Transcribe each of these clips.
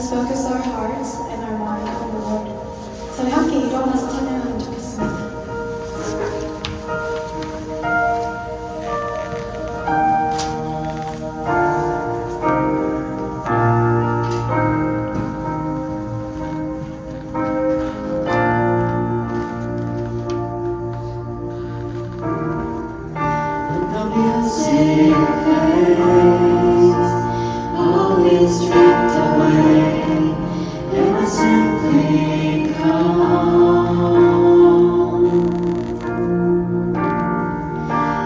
focus our hearts and our mind on the Lord. 저희 함께 일어나서 찬양하면 좋겠습니다. Stripped away, and I simply come,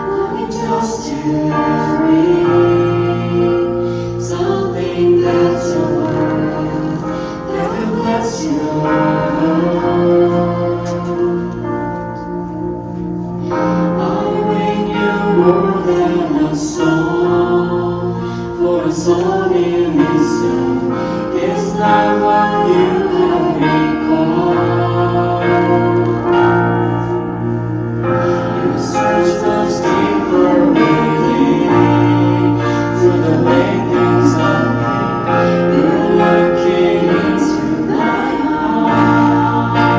longing just to read something that's a word that will bless your heart. I bring you more than a song, for a song in wisdom is not what you have required. You search much deeper within, through the way things of me. You're looking into my heart.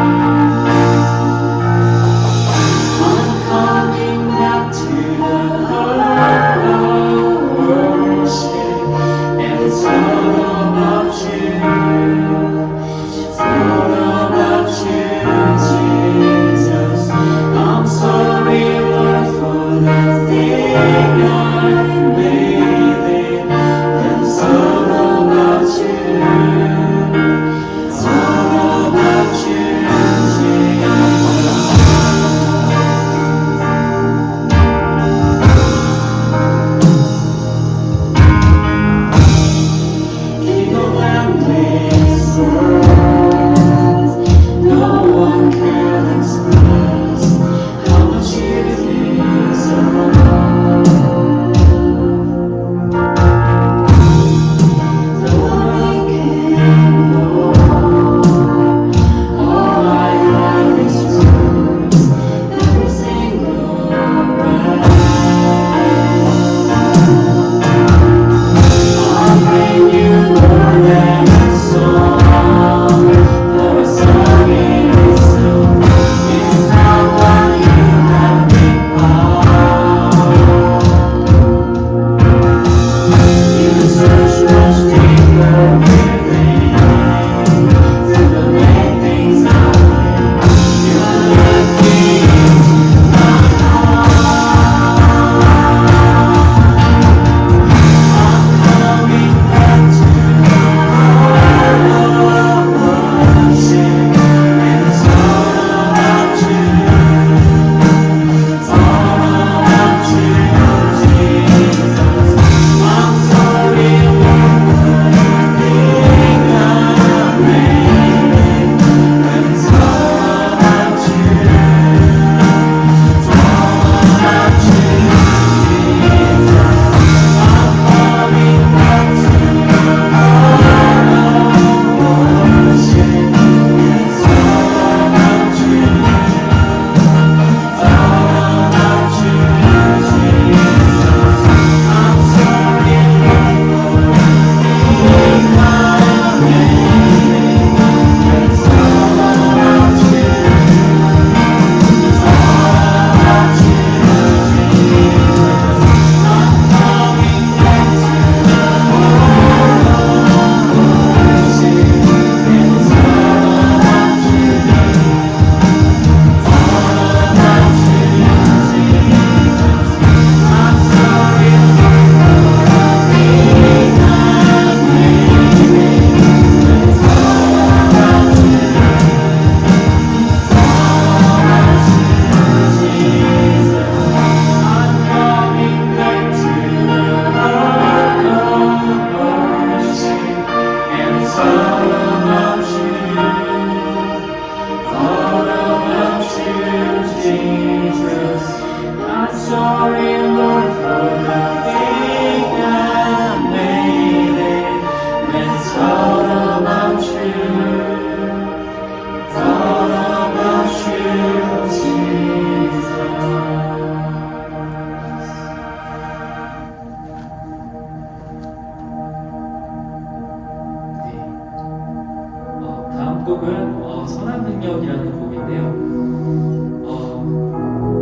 선한 능력이라는 곡인데요.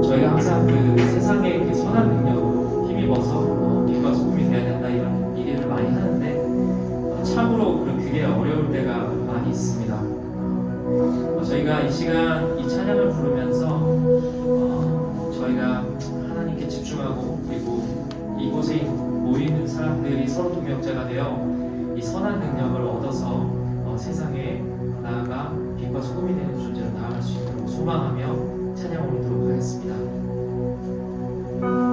저희가 항상 그 세상의 그 선한 능력으로 힘입어서 빛과 소금이 되어야 된다 이런 얘기를 많이 하는데 참으로 그게 어려울 때가 많이 있습니다. 저희가 이 시간 이 찬양을 부르면서 저희가 하나님께 집중하고 그리고 이곳에 모이는 사람들이 서로 동역자가 되어 이 선한 능력을 얻어서 세상에 나아가 빛과 소금이 되는 존재로 나아갈 수 있도록 소망하며 찬양 올리도록 하겠습니다. 그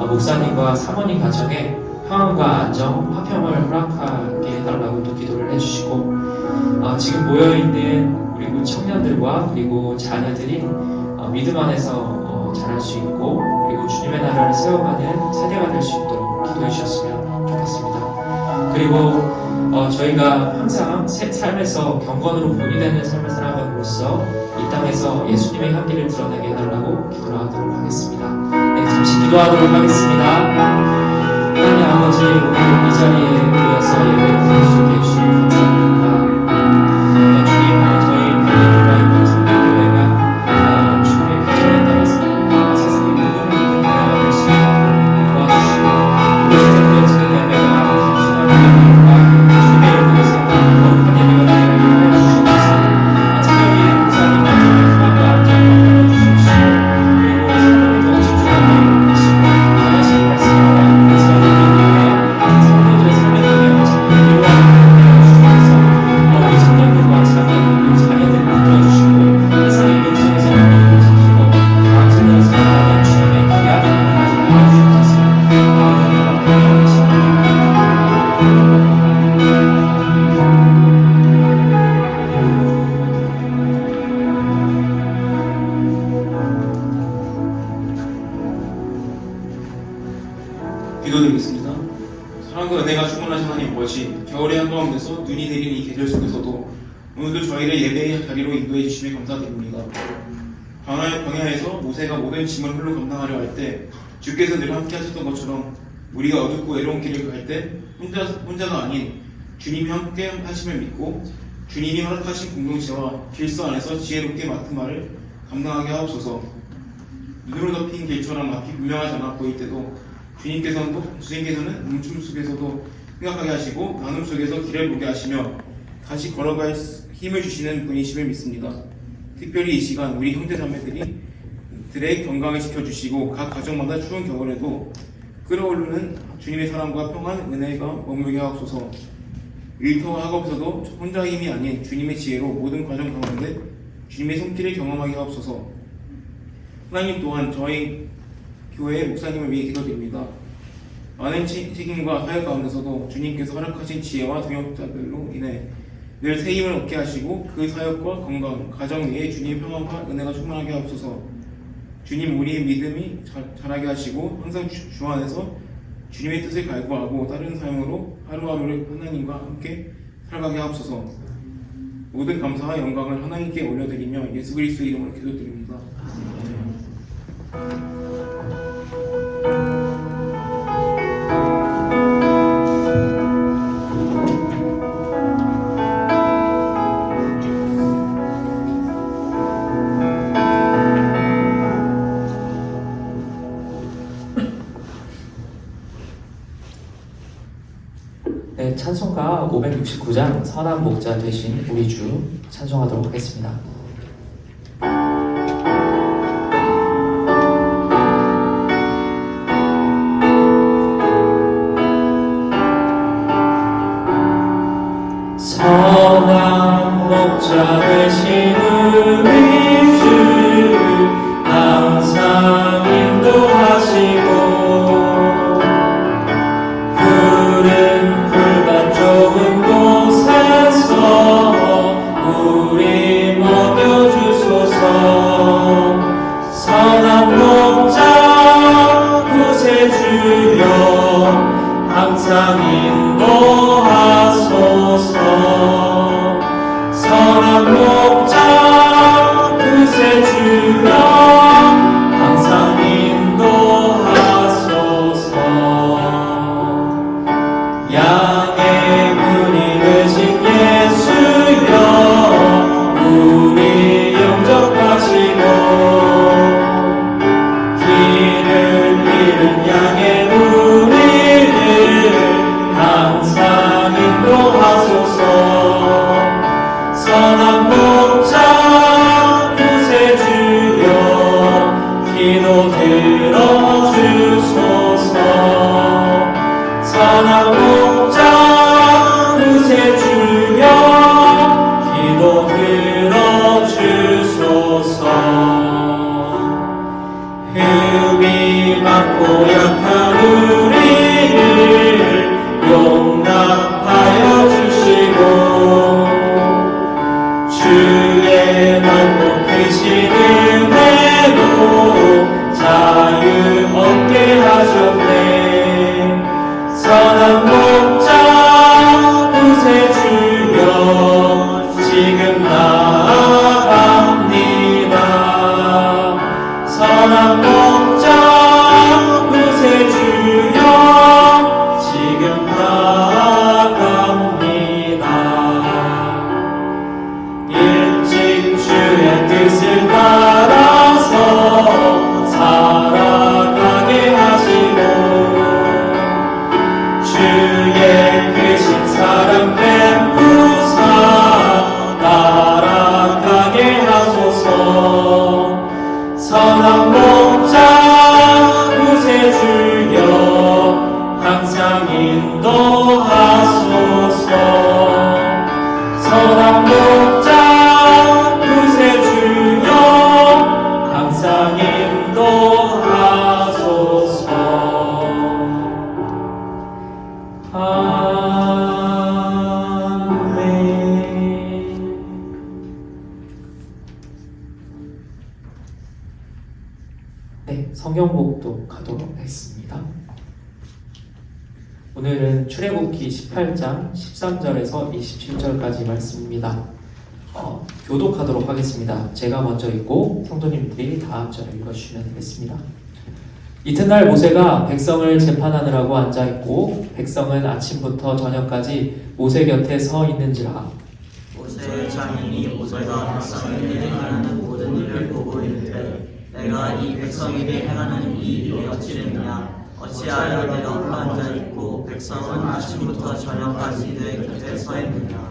목사님과 사모님 가정에 평안과 안정, 화평을 허락하게 해달라고 또 기도를 해주시고 지금 모여있는 우리 청년들과 그리고 자녀들이 믿음 안에서 자랄 수 있고 그리고 주님의 나라를 세워가는 세대가 될 수 있도록 기도해 주셨으면 좋겠습니다. 그리고 저희가 항상 삶에서 경건으로 본이 되는 삶을 살아감으로써 이 땅에서 예수님의 향기를 드러내게 해달라고 기도를 하도록 하겠습니다. 네, 잠시 기도하도록 하겠습니다. 하나님 아버지, 오늘 이 자리에 모여서 예배를 드릴 수 있게 해주시니 감사드립니다. 주님, 저희 발레리노라이브 성경교회가 주님의 비전에 따라서 세상의 모든 교회가 될 수 있도록 도와주시고 세상에 드려지는 예배가 단순한 예배가 주님의 이름으로서 거룩한 예배가 되게 하여 주시옵소서. 특별히 목사님 가정의 평안과 안정을 허락해 주십시오. 그리고 삶을 더 집중하게 해주시고 하나씩 말씀과 성도들의 삶의 능력을 자꾸 이루어가게 해주셔서 우리 청년들과 자녀들을 이끌어주시고 세상의 역성에서 영광을 지키고 감사를 살아가는 주님의 귀한 은혜까지 알려주셔서 영광과 기도드리겠습니다. 사랑과 은혜가 충만하신 하나님 아버지, 겨울의 한가운데서 눈이 내리는 이 계절 속에서도 오늘도 저희를 예배의 자리로 인도해 주심에 감사드립니다. 광야에서 모세가 모든 짐을 홀로 감당하려 할 때 주께서 늘 함께 하셨던 것처럼 우리가 어둡고 외로운 길을 갈 때 혼자가 아닌 주님이 함께 하심을 믿고 주님이 허락하신 공동체와 길서 안에서 지혜롭게 맡은 말을 감당하게 하옵소서. 눈으로 덮인 길처럼 앞이 분명하지 않아 보일 때도 주님께서는 뭉춤 속에서도 생각하게 하시고 나눔 속에서 길을 보게 하시며 다시 걸어갈 힘을 주시는 분이심을 믿습니다. 특별히 이 시간 우리 형제자매들의 건강을 지켜주시고 각 가정마다 추운 겨울에도 끓어오르는 주님의 사랑과 평안, 은혜가 머물게 하옵소서. 일터와 학업에서도 혼자 힘이 아닌 주님의 지혜로 모든 과정 가운데 주님의 손길을 경험하게 하옵소서. 하나님 또한 저희 교회 목사님을 위해 기도드립니다. 많은 책임과 사역 가운데서도 주님께서 허락하신 지혜와 동역자들로 인해 늘 새 힘을 얻게 하시고 그 사역과 건강, 가정 위에 주님의 평안과 은혜가 충만하게 하옵소서. 주님, 우리의 믿음이 자라게 하시고 항상 주 안에서 주님의 뜻을 갈구하고 다른 삶으로 하루하루를 하나님과 함께 살아가게 하옵소서. 모든 감사와 영광을 하나님께 올려드리며 예수 그리스도 이름으로 기도드립니다. 네, 찬송가 569장 선한 목자 되신 우리 주 찬송하도록 하겠습니다. 선한 목자 되신 우리 주 항상 인도하시고 좋은 곳에서 우리 먹여주소서. 선한 목자 구세주여 항상 인도하소서. 선한 목자 응답하여 주시고 주의 넓고 크신 은혜로 자유 얻게 하셨네. 선한 목자 구세주여 지금 나아갑니다. 선한 목자 구세주여 지금 나아갑니다. 일찍 주의 뜻을 따라서 살아가게 하시고 주의 크신 사랑 뱀부사 따라가게 하소서. 선한 목자 구세주여 항상 인도하소서. 선한 목자 구세주여 항상 인도하소서. 아멘. 네, 성경 복독하도록 하겠습니다. 오늘은 출애굽기 18장 13절에서 27절까지 말씀입니다. 교독하도록 하겠습니다. 제가 먼저 읽고 성도님들이 다음 절을 읽어주시면 되겠습니다. 이튿날 모세가 백성을 재판하느라고 앉아있고 백성은 아침부터 저녁까지 모세 곁에 서 있는지라. 모세의 장인이 모세가 백성에게 행하는 모든 일을 보고 이르되 내가 이 백성에게 행하는 이 일이 어찌되느냐. 어찌하여 내가 앉아있고 백성은 아침부터 저녁까지 내 곁에 서 있느냐.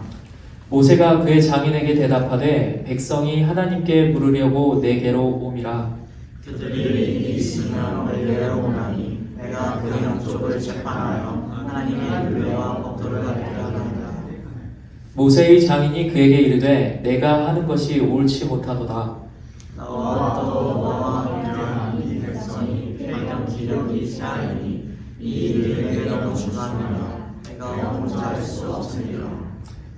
모세가 그의 장인에게 대답하되 백성이 하나님께 물으려고 내게로 옴이라. 그들이 일이 있으면 내게로 오나니 내가 그 양쪽을 재판하여 하나님의 율례와 법도를 알게 하나이다. 모세의 장인이 그에게 이르되 내가 하는 것이 옳지 못하도다. 너와 또 너와 함께한 이 백성이 행한 기력이 있사이니 이 일을 내게로 주사하면 내가 혼자 할 수 없으리라.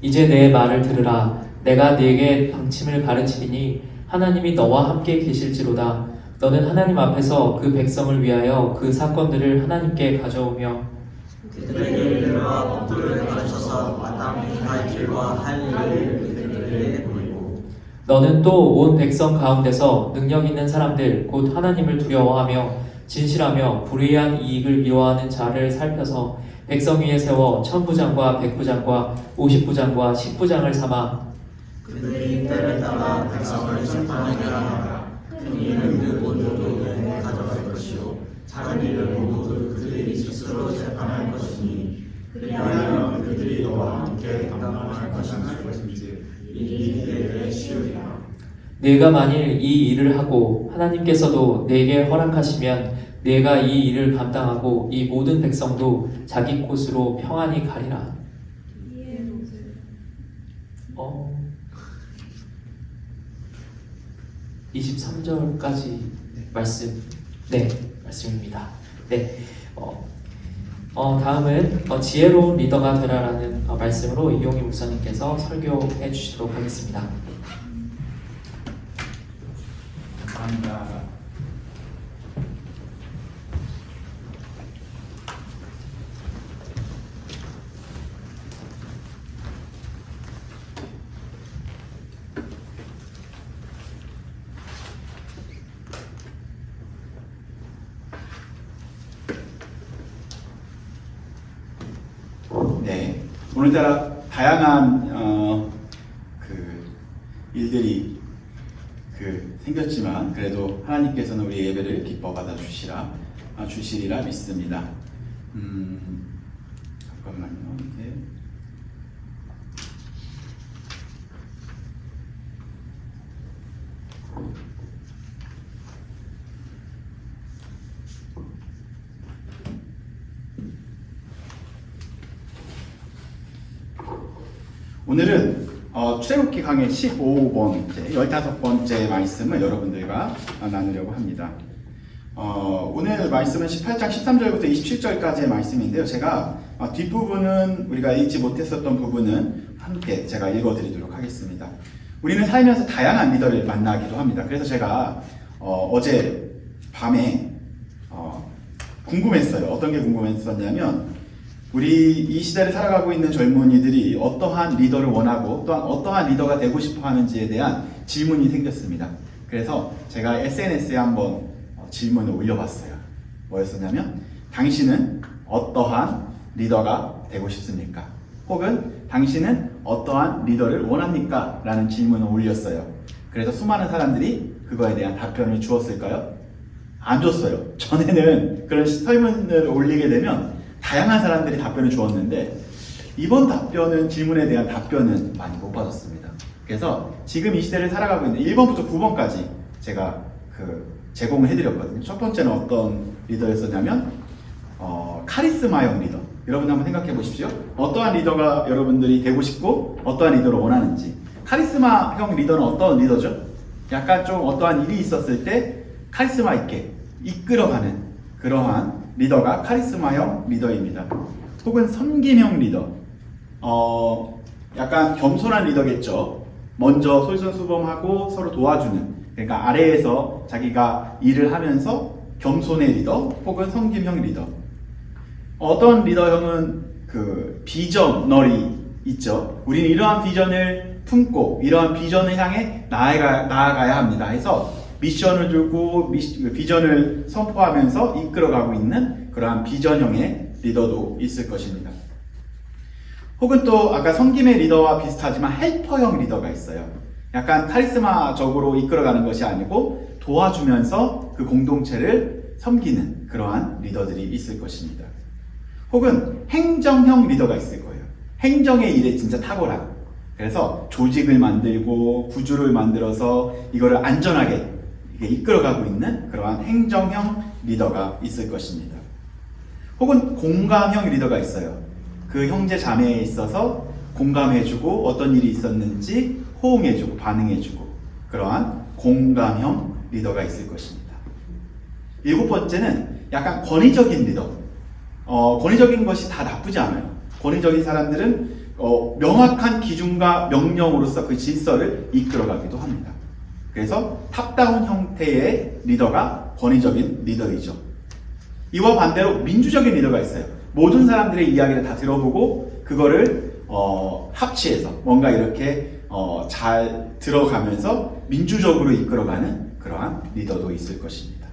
이제 내 말을 들으라. 내가 네게 방침을 가르치리니 하나님이 너와 함께 계실지로다. 너는 하나님 앞에서 그 백성을 위하여 그 사건들을 하나님께 가져오며 그들에게 율례와 법도를 가르쳐서 마땅히 할 길과 할 일을 그들에게 보이고 너는 또 온 백성 가운데서 능력 있는 사람들 곧 하나님을 두려워하며 진실하며 불의한 이익을 미워하는 자를 살펴서 백성 위에 세워 천부장과 백부장과 50부장과 10부장을 삼아 그들이 때를 따라 백성을 심판하게 하라. 큰 일은 그 모두도 내게 가져갈 것이요 작은 일은 모두 그들이 스스로 재판할 것이니 그리하여 그들이 너와 함께 감당할 것인지 이 그들에게 쉬우리라. 내가 만일 이 일을 하고 하나님께서도 내게 허락하시면 내가 이 일을 감당하고 이 모든 백성도 자기 곳으로 평안히 가리라. 23절까지 말씀입니다. 네. 다음은 지혜로운 리더가 되라라는 말씀으로 이용희 목사님께서 설교해 주시도록 하겠습니다. 감사합니다. 네, 오늘따라 다양한 일들이 생겼지만 그래도 하나님께서는 우리 예배를 기뻐 받아 주시리라 믿습니다. 잠깐만요. 네. 오늘은 출애굽기 강의 15번째, 15번째 말씀을 여러분들과 나누려고 합니다. 오늘 말씀은 18장 13절부터 27절까지의 말씀인데요. 제가 뒷부분은 우리가 읽지 못했었던 부분은 함께 제가 읽어드리도록 하겠습니다. 우리는 살면서 다양한 리더를 만나기도 합니다. 그래서 제가 어제 밤에 궁금했어요. 어떤 게 궁금했었냐면 우리 이 시대를 살아가고 있는 젊은이들이 어떠한 리더를 원하고 또한 어떠한 리더가 되고 싶어 하는지에 대한 질문이 생겼습니다. 그래서 제가 SNS에 한번 질문을 올려봤어요. 뭐였었냐면 당신은 어떠한 리더가 되고 싶습니까? 혹은 당신은 어떠한 리더를 원합니까? 라는 질문을 올렸어요. 그래서 수많은 사람들이 그거에 대한 답변을 주었을까요? 안 줬어요. 전에는 그런 설문을 올리게 되면 다양한 사람들이 답변을 주었는데 이번 질문에 대한 답변은 많이 못 받았습니다. 그래서 지금 이 시대를 살아가고 있는 1번부터 9번까지 제가 제공을 해드렸거든요. 첫 번째는 어떤 리더였었냐면 카리스마형 리더. 여러분 한번 생각해 보십시오. 어떠한 리더가 여러분들이 되고 싶고 어떠한 리더를 원하는지. 카리스마형 리더는 어떤 리더죠? 약간 좀 어떠한 일이 있었을 때 카리스마 있게 이끌어가는 그러한 리더가 카리스마형 리더입니다. 혹은 섬김형 리더. 약간 겸손한 리더겠죠. 먼저 솔선수범하고 서로 도와주는. 그러니까 아래에서 자기가 일을 하면서 겸손의 리더 혹은 섬김형 리더. 어떤 리더형은 비전널이 있죠. 우리는 이러한 비전을 품고 이러한 비전을 향해 나아가야 합니다. 해서 미션을 주고 비전을 선포하면서 이끌어가고 있는 그러한 비전형의 리더도 있을 것입니다. 혹은 또 아까 섬김의 리더와 비슷하지만 헬퍼형 리더가 있어요. 약간 카리스마적으로 이끌어가는 것이 아니고 도와주면서 그 공동체를 섬기는 그러한 리더들이 있을 것입니다. 혹은 행정형 리더가 있을 거예요. 행정의 일에 진짜 탁월한. 그래서 조직을 만들고 구조를 만들어서 이거를 안전하게 이끌어가고 있는 그러한 행정형 리더가 있을 것입니다. 혹은 공감형 리더가 있어요. 그 형제 자매에 있어서 공감해주고 어떤 일이 있었는지 호응해주고 반응해주고 그러한 공감형 리더가 있을 것입니다. 7번째는 약간 권위적인 리더. 권위적인 것이 다 나쁘지 않아요. 권위적인 사람들은 명확한 기준과 명령으로서 그 질서를 이끌어가기도 합니다. 그래서 탑다운 형태의 리더가 권위적인 리더이죠. 이와 반대로 민주적인 리더가 있어요. 모든 사람들의 이야기를 다 들어보고 그거를 합치해서 뭔가 이렇게 잘 들어가면서 민주적으로 이끌어가는 그러한 리더도 있을 것입니다.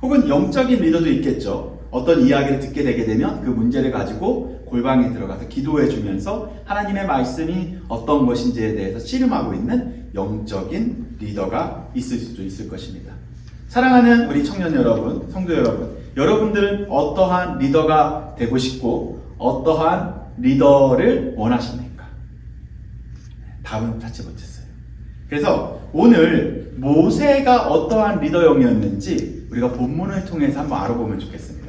혹은 영적인 리더도 있겠죠. 어떤 이야기를 듣게 되게 되면 그 문제를 가지고 골방에 들어가서 기도해 주면서 하나님의 말씀이 어떤 것인지에 대해서 씨름하고 있는 영적인 리더가 있을 수도 있을 것입니다. 사랑하는 우리 청년 여러분, 성도 여러분, 여러분들은 어떠한 리더가 되고 싶고 어떠한 리더를 원하십니까? 답은 찾지 못했어요. 그래서 오늘 모세가 어떠한 리더형이었는지 우리가 본문을 통해서 한번 알아보면 좋겠습니다.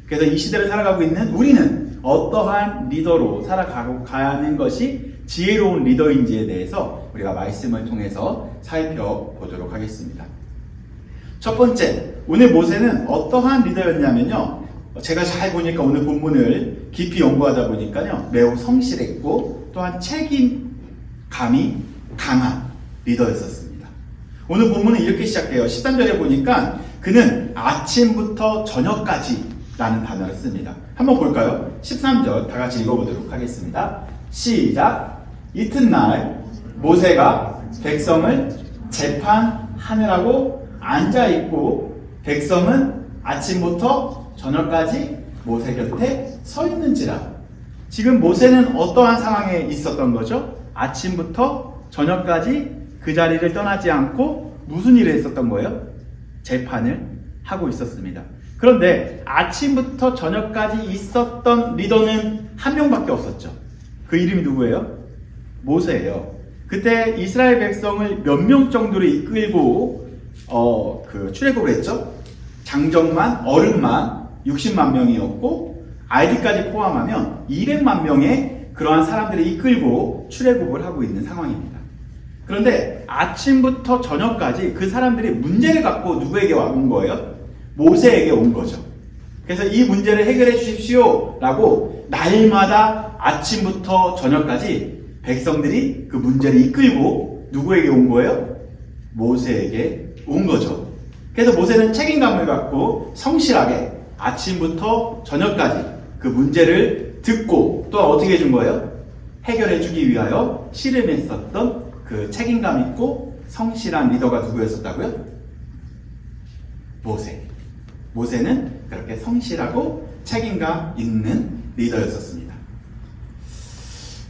그래서 이 시대를 살아가고 있는 우리는 어떠한 리더로 살아가고 가야 하는 것이 지혜로운 리더인지에 대해서 우리가 말씀을 통해서 살펴보도록 하겠습니다. 첫 번째, 오늘 모세는 어떠한 리더였냐면요. 제가 잘 보니까 오늘 본문을 깊이 연구하다 보니까요. 매우 성실했고 또한 책임감이 강한 리더였었습니다. 오늘 본문은 이렇게 시작해요. 13절에 보니까 그는 아침부터 저녁까지 라는 단어를 씁니다. 한번 볼까요? 13절 다 같이 읽어보도록 하겠습니다. 시작! 이튿날 모세가 백성을 재판하느라고 앉아있고 백성은 아침부터 저녁까지 모세 곁에 서 있는지라. 지금 모세는 어떠한 상황에 있었던 거죠? 아침부터 저녁까지 그 자리를 떠나지 않고 무슨 일을 했었던 거예요? 재판을 하고 있었습니다. 그런데 아침부터 저녁까지 있었던 리더는 한 명밖에 없었죠. 그 이름이 누구예요? 모세예요. 그때 이스라엘 백성을 몇 명 정도로 이끌고 출애굽을 했죠. 장정만, 어른만 60만 명이었고 아이들까지 포함하면 200만 명의 그러한 사람들을 이끌고 출애굽을 하고 있는 상황입니다. 그런데 아침부터 저녁까지 그 사람들이 문제를 갖고 누구에게 온 거예요? 모세에게 온 거죠. 그래서 이 문제를 해결해 주십시오 라고 날마다 아침부터 저녁까지 백성들이 그 문제를 이끌고 누구에게 온 거예요? 모세에게 온 거죠. 그래서 모세는 책임감을 갖고 성실하게 아침부터 저녁까지 그 문제를 듣고 또 어떻게 해준 거예요? 해결해 주기 위하여 씨름했었던 그 책임감 있고 성실한 리더가 누구였었다고요? 모세. 모세는 그렇게 성실하고 책임감 있는 리더였었습니다.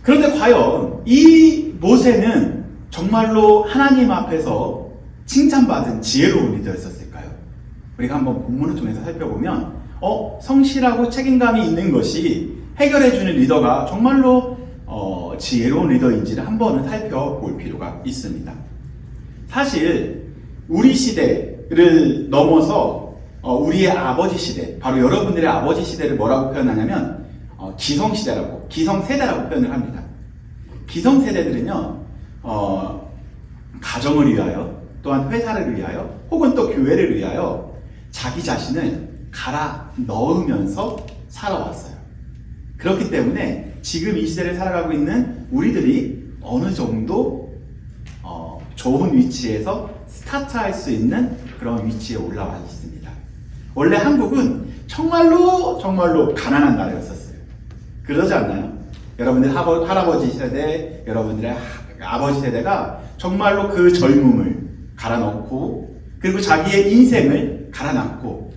그런데 과연 이 모세는 정말로 하나님 앞에서 칭찬받은 지혜로운 리더였었을까요? 우리가 한번 본문을 통해서 살펴보면 성실하고 책임감이 있는 것이 해결해주는 리더가 정말로 지혜로운 리더인지를 한번은 살펴볼 필요가 있습니다. 사실 우리 시대를 넘어서 우리의 아버지 시대, 바로 여러분들의 아버지 시대를 뭐라고 표현하냐면 기성시대라고, 기성세대라고 표현을 합니다. 기성세대들은요 가정을 위하여, 또한 회사를 위하여, 혹은 또 교회를 위하여 자기 자신을 갈아 넣으면서 살아왔어요. 그렇기 때문에 지금 이 시대를 살아가고 있는 우리들이 어느 정도 좋은 위치에서 스타트할 수 있는 그런 위치에 올라와 있습니다. 원래 한국은 정말로 가난한 나라였었어요. 그러지 않나요? 여러분들 할아버지 세대, 여러분들의 아버지 세대가 정말로 그 젊음을 갈아넣고, 그리고 자기의 인생을 갈아넣고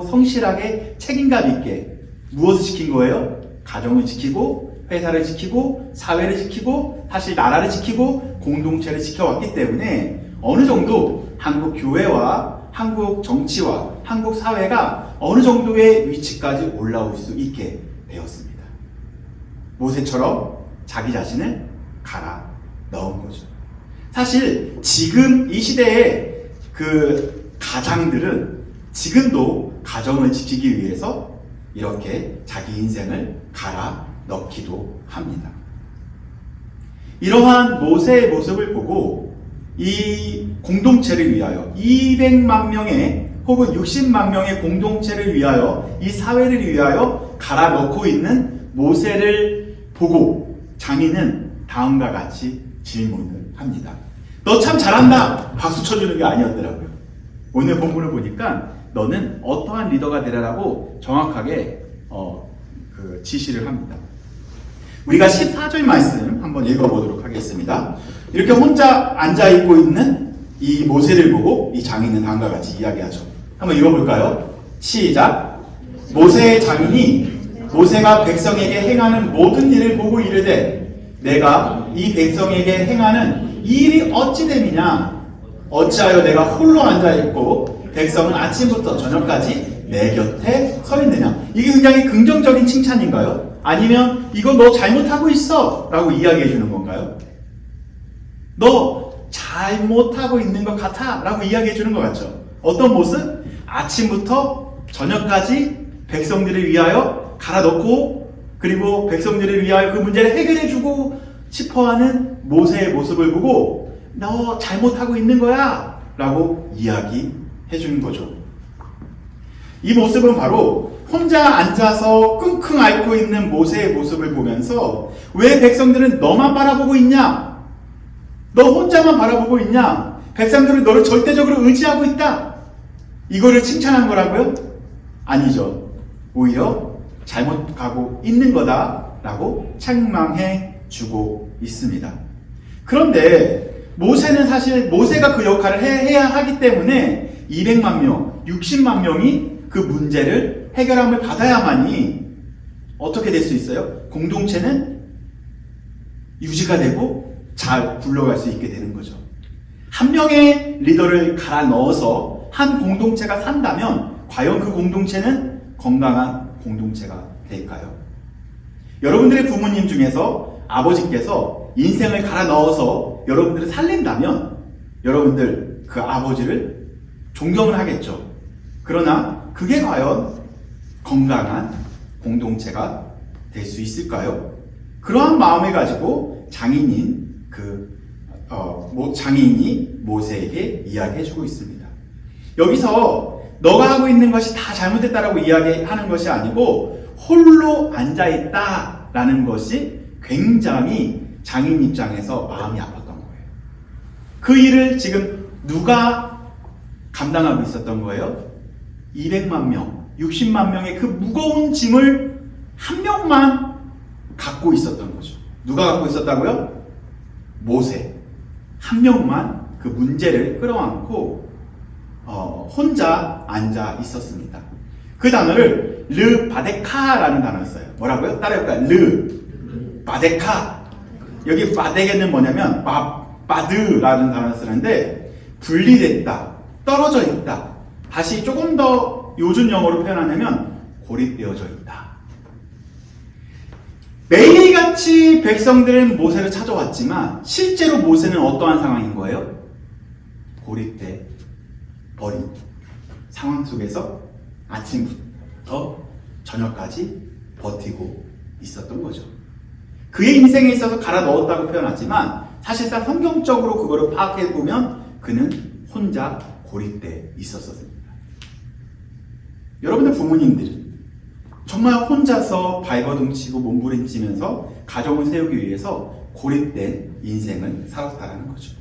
성실하게 책임감 있게 무엇을 지킨 거예요? 가정을 지키고, 회사를 지키고, 사회를 지키고, 사실 나라를 지키고, 공동체를 지켜왔기 때문에 어느 정도 한국 교회와 한국 정치와 한국 사회가 어느 정도의 위치까지 올라올 수 있게 되었습니다. 모세처럼 자기 자신을 갈아 넣은 거죠. 사실 지금 이 시대의 그 가장들은 지금도 가정을 지키기 위해서 이렇게 자기 인생을 갈아 넣기도 합니다. 이러한 모세의 모습을 보고 이 공동체를 위하여 200만 명의 혹은 60만 명의 공동체를 위하여, 이 사회를 위하여 갈아 넣고 있는 모세를 보고 장인은 다음과 같이 질문을 합니다. 너 참 잘한다! 박수 쳐주는 게 아니었더라고요. 오늘 본문을 보니까 너는 어떠한 리더가 되라고 정확하게 지시를 합니다. 우리가 14절 말씀 한번 읽어보도록 하겠습니다. 이렇게 혼자 앉아있고 있는 이 모세를 보고 이 장인은 다음과 같이 이야기하죠. 한번 읽어볼까요? 시작! 모세의 장인이 모세가 백성에게 행하는 모든 일을 보고 이르되 내가 이 백성에게 행하는 이 일이 어찌 됨이냐? 어찌하여 내가 홀로 앉아있고 백성은 아침부터 저녁까지 내 곁에 서 있느냐? 이게 굉장히 긍정적인 칭찬인가요? 아니면 이거 너 잘못하고 있어 라고 이야기해 주는 건가요? 너 잘못하고 있는 것 같아 라고 이야기해 주는 것 같죠? 어떤 모습? 아침부터 저녁까지 백성들을 위하여 갈아넣고, 그리고 백성들을 위하여 그 문제를 해결해 주고 싶어하는 모세의 모습을 보고 너 잘못하고 있는 거야 라고 이야기해 주는 거죠. 이 모습은 바로 혼자 앉아서 끙끙 앓고 있는 모세의 모습을 보면서 왜 백성들은 너만 바라보고 있냐? 너 혼자만 바라보고 있냐? 백성들은 너를 절대적으로 의지하고 있다. 이거를 칭찬한 거라고요? 아니죠. 오히려 잘못 가고 있는 거다라고 책망해 주고 있습니다. 그런데 모세는 사실 모세가 그 역할을 해야 하기 때문에 200만 명, 60만 명이 그 문제를 해결함을 받아야만이 어떻게 될 수 있어요? 공동체는 유지가 되고 잘 굴러갈 수 있게 되는 거죠. 한 명의 리더를 갈아 넣어서 한 공동체가 산다면 과연 그 공동체는 건강한 공동체가 될까요? 여러분들의 부모님 중에서 아버지께서 인생을 갈아 넣어서 여러분들을 살린다면 여러분들 그 아버지를 존경을 하겠죠. 그러나 그게 과연 건강한 공동체가 될 수 있을까요? 그러한 마음을 가지고 장인이 모세에게 이야기해주고 있습니다. 여기서 너가 하고 있는 것이 다 잘못됐다라고 이야기하는 것이 아니고 홀로 앉아있다라는 것이 굉장히 장인 입장에서 마음이 아팠던 거예요. 그 일을 지금 누가 감당하고 있었던 거예요? 200만 명, 60만 명의 그 무거운 짐을 한 명만 갖고 있었던 거죠. 누가 갖고 있었다고요? 모세. 한 명만 그 문제를 끌어안고 혼자 앉아 있었습니다. 그 단어를 르 바데카라는 단어를 써요. 뭐라고요? 따라해볼까요? 르 바데카. 여기 바데게는 뭐냐면 바드라는 단어를 쓰는데 분리됐다, 떨어져 있다. 다시 조금 더 요즘 영어로 표현하냐면 고립되어져 있다. 매일같이 백성들은 모세를 찾아왔지만 실제로 모세는 어떠한 상황인 거예요? 고립돼 버린 상황 속에서 아침부터 저녁까지 버티고 있었던 거죠. 그의 인생에 있어서 갈아 넣었다고 표현하지만 사실상 성경적으로 그거를 파악해 보면 그는 혼자 고립돼 있었습니다. 여러분들 부모님들은 정말 혼자서 발버둥치고 몸부림치면서 가정을 세우기 위해서 고립된 인생을 살았다는 거죠.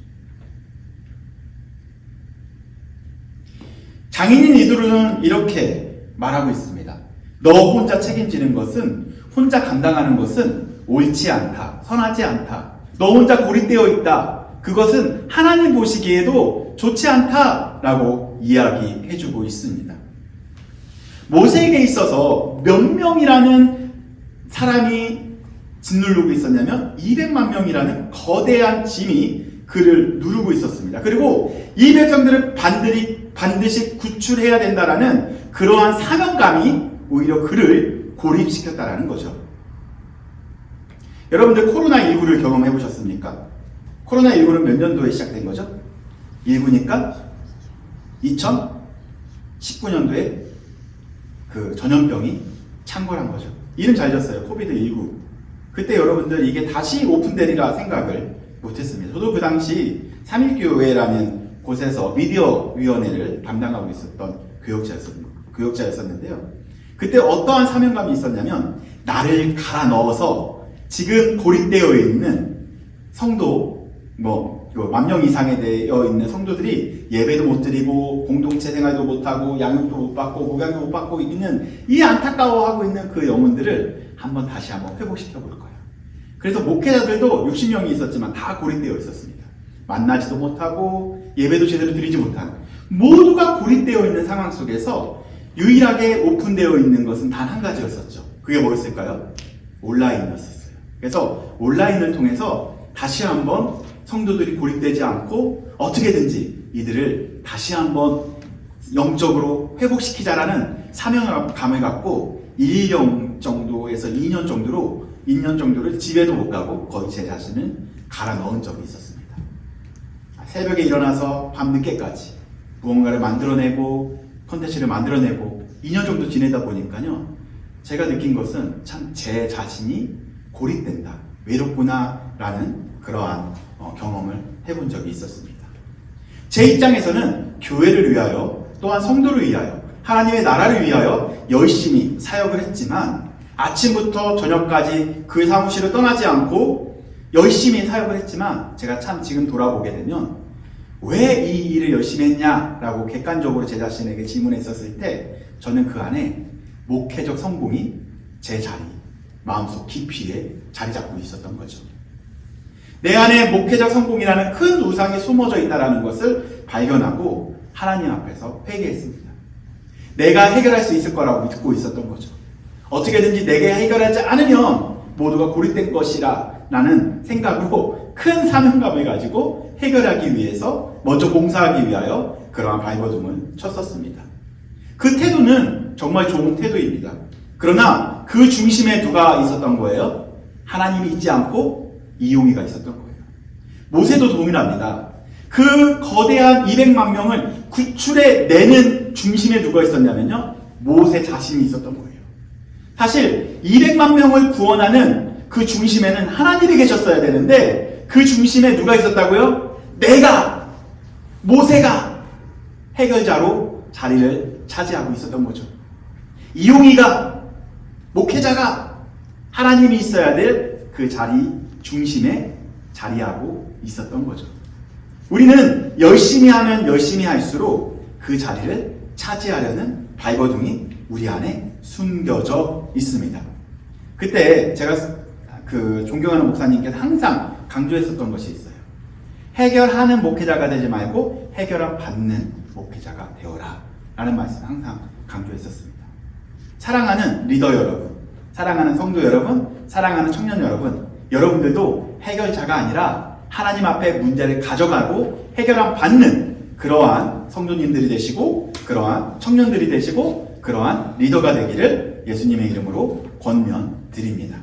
장인인 이두르는 이렇게 말하고 있습니다. 너 혼자 책임지는 것은, 혼자 감당하는 것은 옳지 않다, 선하지 않다. 너 혼자 고립되어 있다. 그것은 하나님 보시기에도 좋지 않다라고 이야기해주고 있습니다. 모세에게 있어서 몇 명이라는 사람이 짓누르고 있었냐면 200만 명이라는 거대한 짐이 그를 누르고 있었습니다. 그리고 이 백성들을 반드시 구출해야 된다라는 그러한 사명감이 오히려 그를 고립시켰다라는 거죠. 여러분들 코로나19를 경험해 보셨습니까? 코로나19는 몇 년도에 시작된 거죠? 19니까 2019년도에 그 전염병이 창궐한 거죠. 이름 잘 졌어요. 코비드19. 그때 여러분들 이게 다시 오픈되리라 생각을 못했습니다. 저도 그 당시 3.1교회라는 곳에서 미디어위원회를 담당하고 있었던 교역자였었는데요. 그때 어떠한 사명감이 있었냐면 나를 갈아 넣어서 지금 고립되어 있는 성도 10,000명 이상에 되어 있는 성도들이 예배도 못 드리고 공동체 생활도 못하고 양육도 못 받고 목양도 못 받고 있는 이 안타까워하고 있는 그 영혼들을 다시 한번 회복시켜 볼 거예요. 그래서 목회자들도 60명이 있었지만 다 고립되어 있었습니다. 만나지도 못하고 예배도 제대로 드리지 못하는 모두가 고립되어 있는 상황 속에서 유일하게 오픈되어 있는 것은 단 한 가지였었죠. 그게 뭐였을까요? 온라인이었었어요. 그래서 온라인을 통해서 다시 한번 성도들이 고립되지 않고 어떻게든지 이들을 다시 한번 영적으로 회복시키자라는 사명감을 갖고 1년 정도에서 2년 정도를 집에도 못 가고 거의 제 자신을 갈아 넣은 적이 있었습니다. 새벽에 일어나서 밤늦게까지 무언가를 만들어내고 콘텐츠를 만들어내고 2년 정도 지내다 보니까요, 제가 느낀 것은 참 제 자신이 고립된다, 외롭구나 라는 그러한 경험을 해본 적이 있었습니다. 제 입장에서는 교회를 위하여 또한 성도를 위하여 하나님의 나라를 위하여 열심히 사역을 했지만 아침부터 저녁까지 그 사무실을 떠나지 않고 열심히 사역을 했지만 제가 참 지금 돌아보게 되면 왜 이 일을 열심히 했냐라고 객관적으로 제 자신에게 질문했었을 때 저는 그 안에 목회적 성공이 제 자리, 마음속 깊이에 자리 잡고 있었던 거죠. 내 안에 목회적 성공이라는 큰 우상이 숨어져 있다는 것을 발견하고 하나님 앞에서 회개했습니다. 내가 해결할 수 있을 거라고 믿고 있었던 거죠. 어떻게든지 내게 해결하지 않으면 모두가 고립된 것이라 라는 생각으로 큰 사명감을 가지고 해결하기 위해서 먼저 봉사하기 위하여 그러한 발버둥을 쳤었습니다. 그 태도는 정말 좋은 태도입니다. 그러나 그 중심에 누가 있었던 거예요? 하나님이 있지 않고 이용이가 있었던 거예요. 모세도 동일합니다. 그 거대한 200만 명을 구출해내는 중심에 누가 있었냐면요, 모세 자신이 있었던 거예요. 사실 200만 명을 구원하는 그 중심에는 하나님이 계셨어야 되는데 그 중심에 누가 있었다고요? 모세가 해결자로 자리를 차지하고 있었던 거죠. 이용이가 목회자가 하나님이 있어야 될 그 자리 중심에 자리하고 있었던 거죠. 우리는 열심히 하면 열심히 할수록 그 자리를 차지하려는 발버둥이 우리 안에 숨겨져 있습니다. 그때 제가 그 존경하는 목사님께서 항상 강조했었던 것이 있어요. 해결하는 목회자가 되지 말고 해결을 받는 목회자가 되어라 라는 말씀을 항상 강조했었습니다. 사랑하는 리더 여러분, 사랑하는 성도 여러분, 사랑하는 청년 여러분, 여러분들도 해결자가 아니라 하나님 앞에 문제를 가져가고 해결함 받는 그러한 성도님들이 되시고 그러한 청년들이 되시고 그러한 리더가 되기를 예수님의 이름으로 권면드립니다.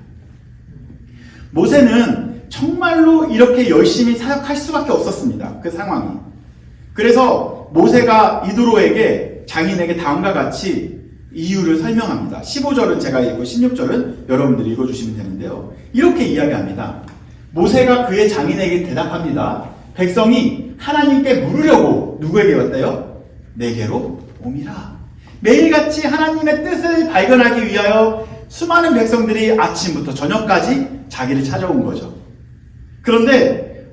모세는 정말로 이렇게 열심히 사역할 수밖에 없었습니다. 그 상황이. 그래서 모세가 이드로에게 장인에게 다음과 같이 이유를 설명합니다. 15절은 제가 읽고 16절은 여러분들이 읽어주시면 되는데요. 이렇게 이야기합니다. 모세가 그의 장인에게 대답합니다. 백성이 하나님께 물으려고 누구에게 왔대요? 내게로 옴이라. 매일같이 하나님의 뜻을 발견하기 위하여 수많은 백성들이 아침부터 저녁까지 자기를 찾아온 거죠. 그런데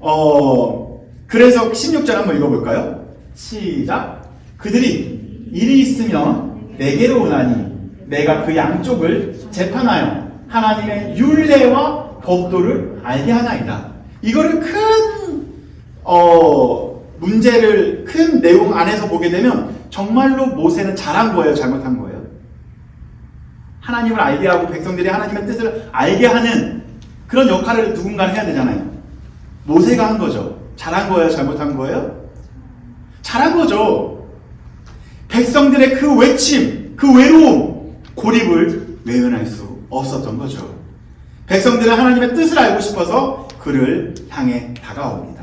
그래서 16절 한번 읽어볼까요? 시작. 그들이 일이 있으면 내게로 오나니 내가 그 양쪽을 재판하여 하나님의 율례와 법도를 알게 하나이다. 이거를 큰 문제를 큰 내용 안에서 보게 되면 정말로 모세는 잘한 거예요, 잘못한 거예요? 하나님을 알게 하고 백성들이 하나님의 뜻을 알게 하는 그런 역할을 누군가는 해야 되잖아요. 모세가 한 거죠. 잘한 거예요, 잘못한 거예요? 잘한 거죠. 백성들의 그 외침, 그 외로움, 고립을 외면할 수 없었던 거죠. 백성들은 하나님의 뜻을 알고 싶어서 그를 향해 다가옵니다.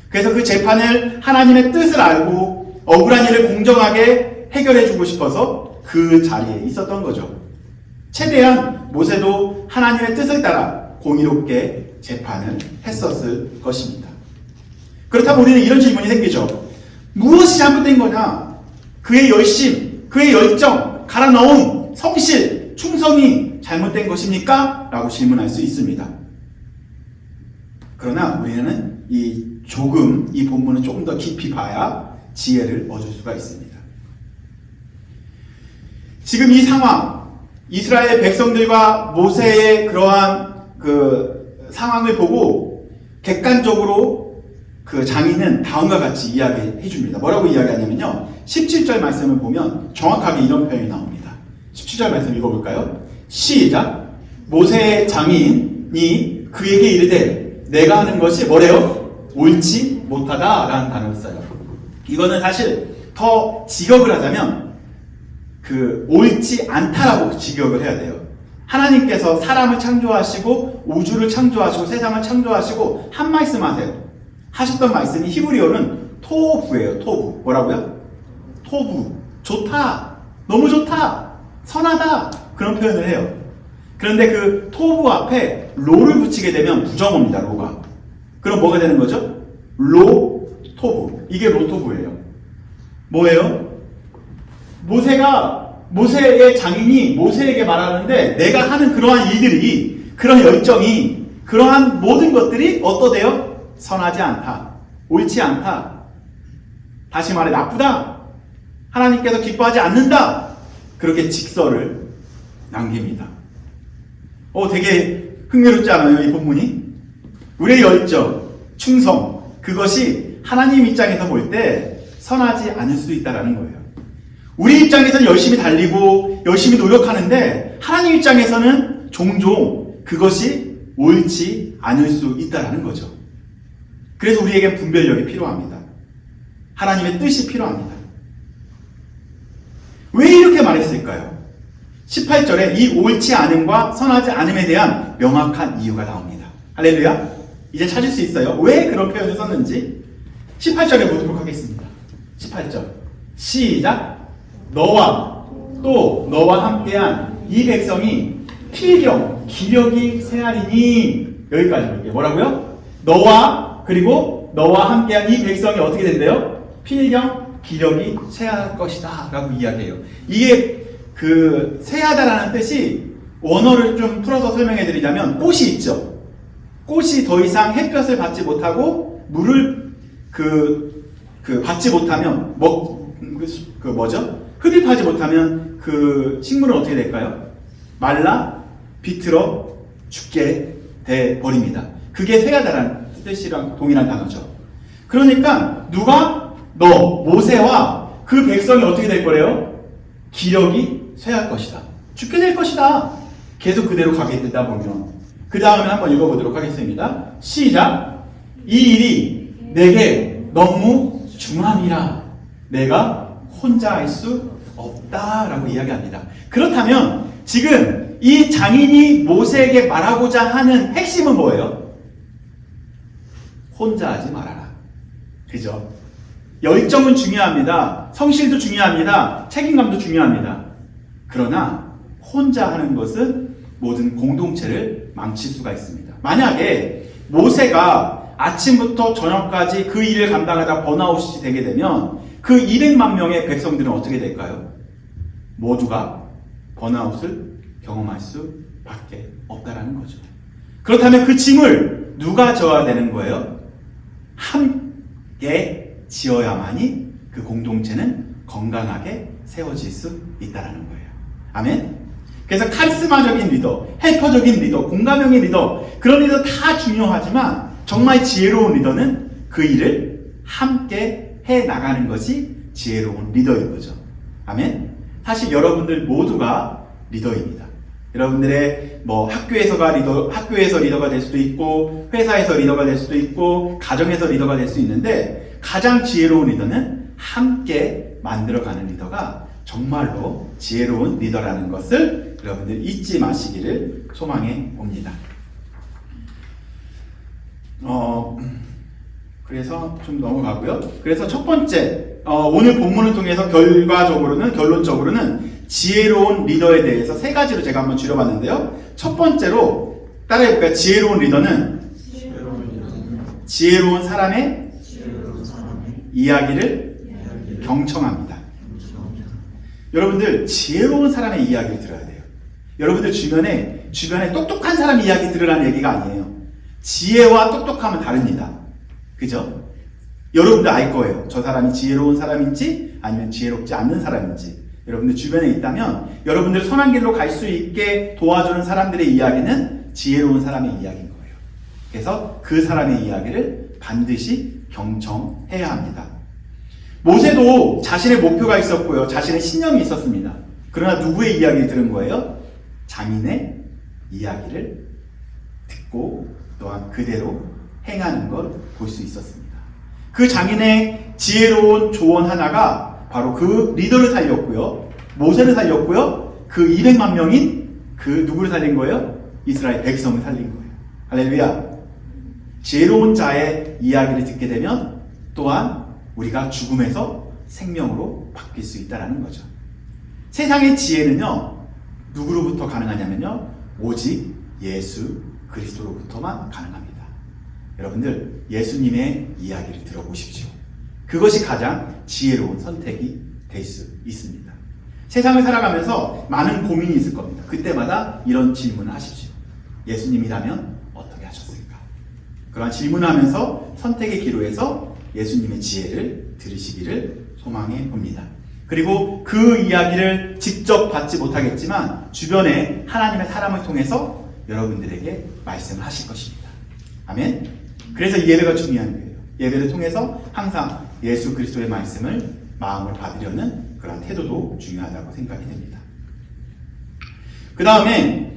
그래서 그 재판을 하나님의 뜻을 알고 억울한 일을 공정하게 해결해주고 싶어서 그 자리에 있었던 거죠. 최대한 모세도 하나님의 뜻을 따라 공의롭게 재판을 했었을 것입니다. 그렇다면 우리는 이런 질문이 생기죠. 무엇이 잘못된 거냐? 그의 열심, 그의 열정, 갈아 넣은 성실, 충성이 잘못된 것입니까? 라고 질문할 수 있습니다. 그러나 우리는 이 본문을 조금 더 깊이 봐야 지혜를 얻을 수가 있습니다. 지금 이 상황, 이스라엘 백성들과 모세의 그러한 그 상황을 보고 객관적으로 그 장인은 다음과 같이 이야기해 줍니다. 뭐라고 이야기하냐면요. 17절 말씀을 보면 정확하게 이런 표현이 나옵니다. 17절 말씀 읽어볼까요? 시작. 모세의 장인이 그에게 이르되 내가 하는 것이 뭐래요? 옳지 못하다 라는 단어를 써요. 이거는 사실 더 직역을 하자면 그 옳지 않다라고 직역을 해야 돼요. 하나님께서 사람을 창조하시고 우주를 창조하시고 세상을 창조하시고 한 말씀 하세요. 하셨던 말씀이 히브리어는 토부예요. 토부. 뭐라고요? 토부. 좋다. 너무 좋다. 선하다. 그런 표현을 해요. 그런데 그 토부 앞에 로를 붙이게 되면 부정어입니다. 로가. 그럼 뭐가 되는 거죠? 로토부. 이게 로토부예요. 뭐예요? 모세의 장인이 모세에게 말하는데 내가 하는 그러한 일들이, 그런 열정이, 그러한 모든 것들이 어떠대요? 선하지 않다. 옳지 않다. 다시 말해 나쁘다. 하나님께서 기뻐하지 않는다. 그렇게 직설을 남깁니다. 되게 흥미롭지 않아요? 이 본문이? 우리의 열정, 충성, 그것이 하나님 입장에서 볼 때 선하지 않을 수도 있다는 거예요. 우리 입장에서는 열심히 달리고 열심히 노력하는데 하나님 입장에서는 종종 그것이 옳지 않을 수 있다는 거죠. 그래서 우리에게 분별력이 필요합니다. 하나님의 뜻이 필요합니다. 왜 이렇게 말했을까요? 18절에 이 옳지 않음과 선하지 않음에 대한 명확한 이유가 나옵니다. 할렐루야. 이제 찾을 수 있어요. 왜 그런 표현을 썼는지 18절에 보도록 하겠습니다. 18절 시작. 너와 또 너와 함께한 이 백성이 필경 기력이 쇠하리니. 여기까지 볼게요. 뭐라고요? 그리고 너와 함께한 이 백성이 어떻게 된대요? 필경 기력이 쇠할 것이다 라고 이야기해요. 이게 그 쇠하다라는 뜻이 원어를 좀 풀어서 설명해 드리자면 꽃이 있죠. 꽃이 더 이상 햇볕을 받지 못하고 물을 받지 못하면 흡입하지 못하면 그 식물은 어떻게 될까요? 말라 비틀어 죽게 돼 버립니다. 그게 쇠하다라는 뜻이랑 동일한 단어죠. 그러니까 누가 모세와 그 백성이 어떻게 될 거래요? 기력이 쇠할 것이다. 죽게 될 것이다. 계속 그대로 가게 되다 보면. 그 다음에 한번 읽어보도록 하겠습니다. 시작. 이 일이 내게 너무 중함이라 내가 혼자 할 수 없다라고 이야기합니다. 그렇다면 지금 이 장인이 모세에게 말하고자 하는 핵심은 뭐예요? 혼자 하지 말아라. 그죠? 열정은 중요합니다. 성실도 중요합니다. 책임감도 중요합니다. 그러나 혼자 하는 것은 모든 공동체를 망칠 수가 있습니다. 만약에 모세가 아침부터 저녁까지 그 일을 감당하다 번아웃이 되게 되면 그 200만 명의 백성들은 어떻게 될까요? 모두가 번아웃을 경험할 수밖에 없다라는 거죠. 그렇다면 그 짐을 누가 져야 되는 거예요? 함께 지어야만이 그 공동체는 건강하게 세워질 수 있다라는 거예요. 아멘. 그래서 카리스마적인 리더, 헬퍼적인 리더, 공감형의 리더, 그런 리더 다 중요하지만 정말 지혜로운 리더는 그 일을 함께 해 나가는 것이 지혜로운 리더인 거죠. 아멘. 사실 여러분들 모두가 리더입니다. 여러분들의 학교에서 리더가 될 수도 있고, 회사에서 리더가 될 수도 있고, 가정에서 리더가 될 수 있는데, 가장 지혜로운 리더는 함께 만들어가는 리더가 정말로 지혜로운 리더라는 것을 여러분들 잊지 마시기를 소망해 봅니다. 그래서 좀 넘어가고요. 그래서 첫 번째, 오늘 본문을 통해서 결론적으로는 지혜로운 리더에 대해서 세 가지로 제가 한번 줄여봤는데요. 첫 번째로 따라해볼까요? 지혜로운 리더는 지혜로운 사람의 이야기를 경청합니다. 여러분들 지혜로운 사람의 이야기를 들어야 돼요. 여러분들 주변에 똑똑한 사람 이야기 들으라는 얘기가 아니에요. 지혜와 똑똑함은 다릅니다. 그죠? 여러분들 알 거예요. 저 사람이 지혜로운 사람인지 아니면 지혜롭지 않는 사람인지. 여러분들 주변에 있다면 여러분들 선한 길로 갈 수 있게 도와주는 사람들의 이야기는 지혜로운 사람의 이야기인 거예요. 그래서 그 사람의 이야기를 반드시 경청해야 합니다. 모세도 자신의 목표가 있었고요. 자신의 신념이 있었습니다. 그러나 누구의 이야기를 들은 거예요? 장인의 이야기를 듣고 또한 그대로 행하는 걸 볼 수 있었습니다. 그 장인의 지혜로운 조언 하나가 바로 그 리더를 살렸고요. 모세를 살렸고요. 그 200만 명인 그 누구를 살린 거예요? 이스라엘 백성을 살린 거예요. 할렐루야. 지혜로운 자의 이야기를 듣게 되면 또한 우리가 죽음에서 생명으로 바뀔 수 있다는 거죠. 세상의 지혜는요, 누구로부터 가능하냐면요, 오직 예수 그리스도로부터만 가능합니다. 여러분들 예수님의 이야기를 들어보십시오. 그것이 가장 지혜로운 선택이 될 수 있습니다. 세상을 살아가면서 많은 고민이 있을 겁니다. 그때마다 이런 질문을 하십시오. 예수님이라면 어떻게 하셨을까? 그러한 질문을 하면서 선택의 기로에서 예수님의 지혜를 들으시기를 소망해 봅니다. 그리고 그 이야기를 직접 받지 못하겠지만 주변에 하나님의 사람을 통해서 여러분들에게 말씀을 하실 것입니다. 아멘. 그래서 이 예배가 중요한 거예요. 예배를 통해서 항상 예수 그리스도의 말씀을 마음을 받으려는 그런 태도도 중요하다고 생각이 됩니다. 그 다음에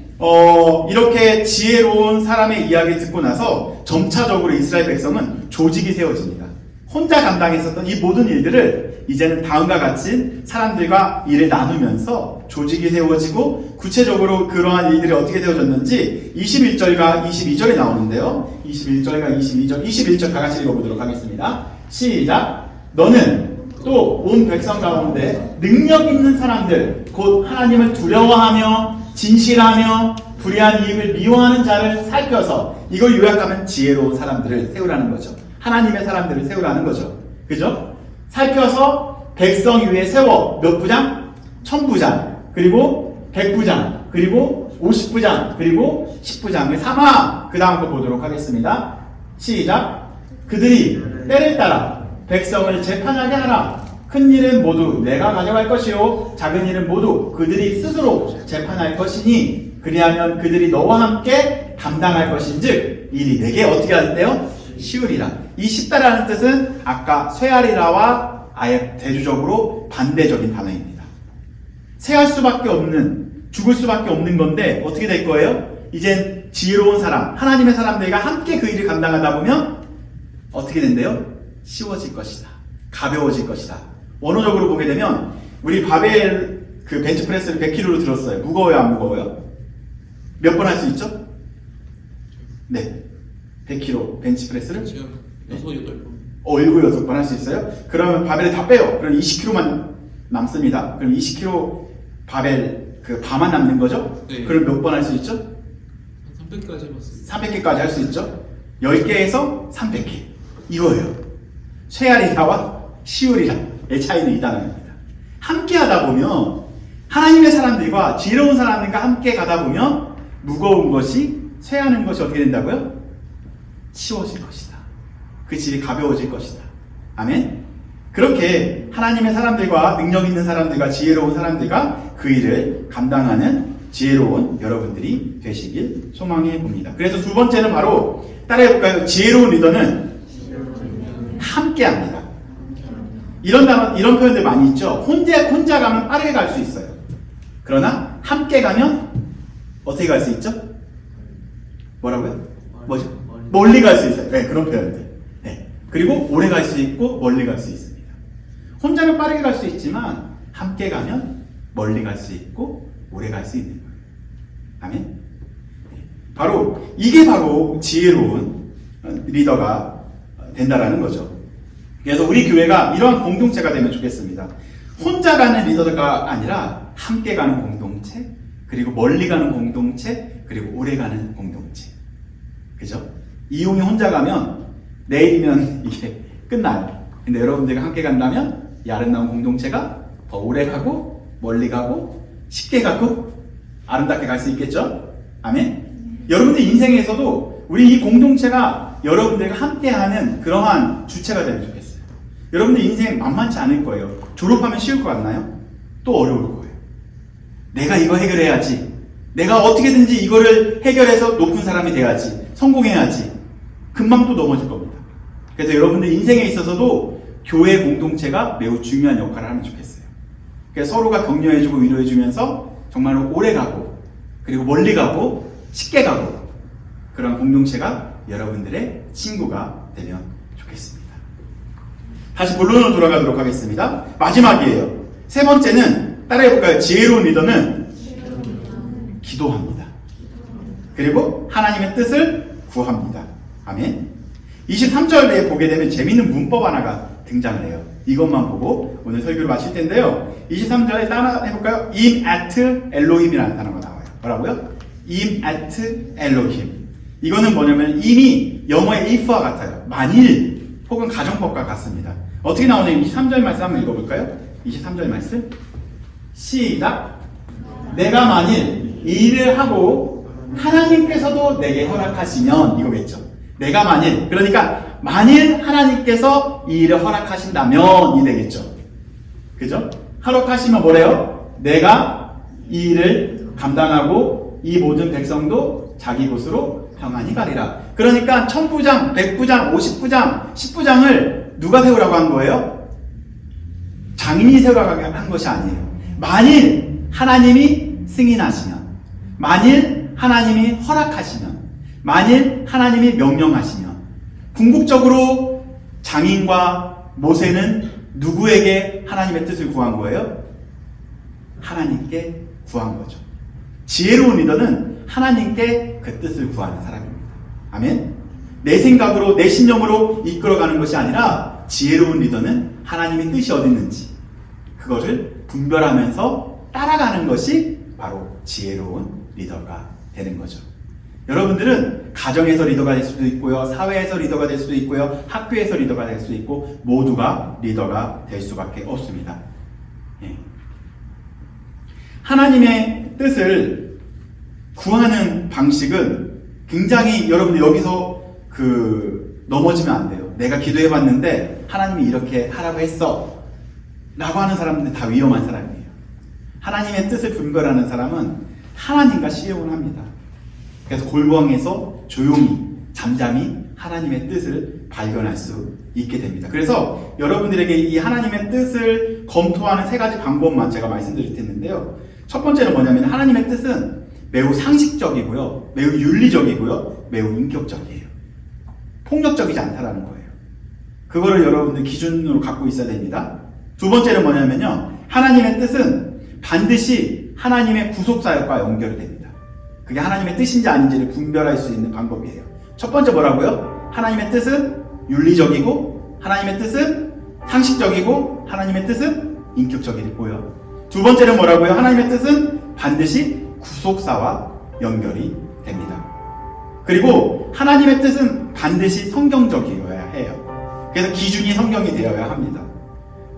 이렇게 지혜로운 사람의 이야기를 듣고 나서 점차적으로 이스라엘 백성은 조직이 세워집니다. 혼자 감당했었던 이 모든 일들을 이제는 다음과 같이 사람들과 일을 나누면서 조직이 세워지고 구체적으로 그러한 일들이 어떻게 세워졌는지 21절과 22절에 나오는데요. 21절과 22절 다 같이 읽어보도록 하겠습니다. 시작! 너는 또 온 백성 가운데 능력 있는 사람들, 곧 하나님을 두려워하며 진실하며 불의한 이익을 미워하는 자를 살펴서, 이걸 요약하면 지혜로운 사람들을 세우라는 거죠. 하나님의 사람들을 세우라는 거죠. 그죠? 살펴서 백성 위에 세워 몇 부장? 1000부장, 그리고 100부장, 그리고 50부장 그리고 10부장을 삼아. 그 다음 거 보도록 하겠습니다. 시작. 그들이 때를 따라 백성을 재판하게 하라. 큰 일은 모두 내가 가져갈 것이요 작은 일은 모두 그들이 스스로 재판할 것이니 그리하면 그들이 너와 함께 감당할 것인즉 일이 내게 어떻게 하는데요? 쉬우리라. 이 쉽다라는 뜻은 아까 쇠하리라와 아예 대조적으로 반대적인 단어입니다. 쇠할 수밖에 없는, 죽을 수밖에 없는 건데 어떻게 될 거예요? 이젠 지혜로운 사람, 하나님의 사람들과 함께 그 일을 감당하다 보면 어떻게 된대요? 쉬워질 것이다. 가벼워질 것이다. 원어적으로 보게 되면 우리 바벨 그 벤치프레스를 100kg로 들었어요. 무거워요, 안 무거워요? 몇 번 할 수 있죠? 네. 100kg 벤치프레스를 제가 6, 8번. 7, 6번 할 수 있어요? 그러면 바벨을 다 빼요. 그럼 20kg만 남습니다. 그럼 20kg 바벨 그 바만 남는 거죠? 네. 그럼 몇 번 할 수 있죠? 한 300까지 해봤습니다. 300개까지 할 수 있죠? 10개에서 300개. 이거예요. 쇠하리라와 시우리라의 차이는 이 단어입니다. 함께 하다 보면 하나님의 사람들과 지혜로운 사람들과 함께 가다 보면 무거운 것이 쇠하는 것이 어떻게 된다고요? 쉬워질 것이다. 그 질이 가벼워질 것이다. 아멘? 그렇게 하나님의 사람들과 능력 있는 사람들과 지혜로운 사람들과 그 일을 감당하는 지혜로운 여러분들이 되시길 소망해 봅니다. 그래서 두 번째는 바로 따라해볼까요? 지혜로운 리더는 함께 합니다. 이런 단어, 이런 표현들 많이 있죠? 혼자 가면 빠르게 갈 수 있어요. 그러나 함께 가면 어떻게 갈 수 있죠? 뭐라고요? 뭐죠? 멀리 갈 수 있어요. 네, 그런 표현들. 네. 그리고 오래 갈 수 있고 멀리 갈 수 있습니다. 혼자는 빠르게 갈 수 있지만 함께 가면 멀리 갈 수 있고 오래 갈 수 있는 거예요. 아멘? 이게 바로 지혜로운 리더가 된다라는 거죠. 그래서 우리 교회가 이러한 공동체가 되면 좋겠습니다. 혼자 가는 리더가 아니라 함께 가는 공동체, 그리고 멀리 가는 공동체, 그리고 오래 가는 공동체. 그죠? 이용이 혼자 가면 내일이면 이게 끝나요. 근데 여러분들과 함께 간다면 이 아름다운 공동체가 더 오래 가고 멀리 가고 쉽게 가고 아름답게 갈 수 있겠죠? 아멘? 여러분들 인생에서도 우리 이 공동체가 여러분들과 함께하는 그러한 주체가 되면 좋겠어요. 여러분들 인생 만만치 않을 거예요. 졸업하면 쉬울 것 같나요? 또 어려울 거예요. 내가 이거 해결해야지. 내가 어떻게든지 이거를 해결해서 높은 사람이 돼야지. 성공해야지. 금방 또 넘어질 겁니다. 그래서 여러분들 인생에 있어서도 교회 공동체가 매우 중요한 역할을 하면 좋겠어요. 그래서 서로가 격려해주고 위로해주면서 정말로 오래 가고 그리고 멀리 가고 쉽게 가고 그런 공동체가 여러분들의 친구가 되면 좋겠습니다. 다시 본론으로 돌아가도록 하겠습니다. 마지막이에요. 세 번째는 따라해볼까요? 지혜로운 리더는 기도합니다. 그리고 하나님의 뜻을 구합니다. 아멘. 23절에 보게 되면 재미있는 문법 하나가 등장을 해요. 이것만 보고 오늘 설교를 마칠 텐데요. 23절에 따라 해볼까요? im at Elohim이라는 단어가 나와요. 뭐라고요? im at Elohim. 이거는 뭐냐면 이미 영어의 if와 같아요. 만일 혹은 가정법과 같습니다. 어떻게 나오냐면 23절 말씀 한번 읽어볼까요? 23절 말씀 시작. 내가 만일 이 일을 하고 하나님께서도 내게 허락하시면 이거겠죠. 내가 만일, 그러니까 만일 하나님께서 이 일을 허락하신다면이 되겠죠. 그죠? 허락하시면 뭐래요? 내가 이 일을 감당하고 이 모든 백성도 자기 곳으로 평안히 가리라. 그러니까 1000부장, 100부장, 50부장, 10부장을 누가 세우라고 한 거예요? 장인이 세우라고 한 것이 아니에요. 만일 하나님이 승인하시면, 만일 하나님이 허락하시면, 만일 하나님이 명령하시면, 궁극적으로 장인과 모세는 누구에게 하나님의 뜻을 구한 거예요? 하나님께 구한 거죠. 지혜로운 리더는 하나님께 그 뜻을 구하는 사람입니다. 아멘? 내 생각으로, 내 신념으로 이끌어가는 것이 아니라 지혜로운 리더는 하나님의 뜻이 어디 있는지 그것을 분별하면서 따라가는 것이 바로 지혜로운 리더가 되는 거죠. 여러분들은 가정에서 리더가 될 수도 있고요, 사회에서 리더가 될 수도 있고요, 학교에서 리더가 될 수도 있고 모두가 리더가 될 수밖에 없습니다. 예. 하나님의 뜻을 구하는 방식은 굉장히 여러분들 여기서 넘어지면 안 돼요. 내가 기도해봤는데 하나님이 이렇게 하라고 했어 라고 하는 사람들은 다 위험한 사람이에요. 하나님의 뜻을 분별하는 사람은 하나님과 시험합니다. 그래서 골방에서 조용히 잠잠히 하나님의 뜻을 발견할 수 있게 됩니다. 그래서 여러분들에게 이 하나님의 뜻을 검토하는 3가지 방법만 제가 말씀드릴 텐데요. 첫 번째는 뭐냐면 하나님의 뜻은 매우 상식적이고요, 매우 윤리적이고요, 매우 인격적이에요. 폭력적이지 않다라는 거예요. 그거를 여러분들 기준으로 갖고 있어야 됩니다. 두 번째는 뭐냐면요, 하나님의 뜻은 반드시 하나님의 구속사역과 연결이 됩니다. 그게 하나님의 뜻인지 아닌지를 분별할 수 있는 방법이에요. 첫 번째 뭐라고요? 하나님의 뜻은 윤리적이고, 하나님의 뜻은 상식적이고, 하나님의 뜻은 인격적이고요. 두 번째는 뭐라고요? 하나님의 뜻은 반드시 구속사와 연결이 됩니다. 그리고 하나님의 뜻은 반드시 성경적이어야 해요. 그래서 기준이 성경이 되어야 합니다.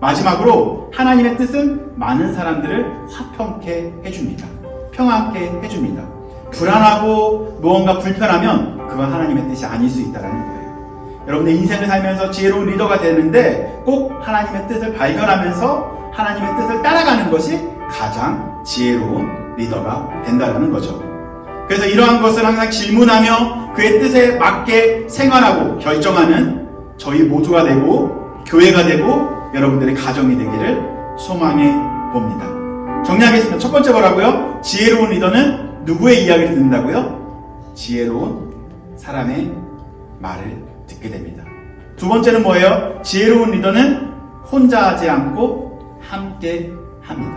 마지막으로 하나님의 뜻은 많은 사람들을 화평케 해줍니다. 평안케 해줍니다. 불안하고 무언가 불편하면 그건 하나님의 뜻이 아닐 수 있다는 거예요. 여러분들 인생을 살면서 지혜로운 리더가 되는데 꼭 하나님의 뜻을 발견하면서 하나님의 뜻을 따라가는 것이 가장 지혜로운 리더가 된다는 거죠. 그래서 이러한 것을 항상 질문하며 그의 뜻에 맞게 생활하고 결정하는 저희 모두가 되고 교회가 되고 여러분들의 가정이 되기를 소망해 봅니다. 정리하겠습니다. 첫 번째 뭐라고요? 지혜로운 리더는 누구의 이야기를 듣는다고요? 지혜로운 사람의 말을 듣게 됩니다. 두 번째는 뭐예요? 지혜로운 리더는 혼자 하지 않고 함께 합니다.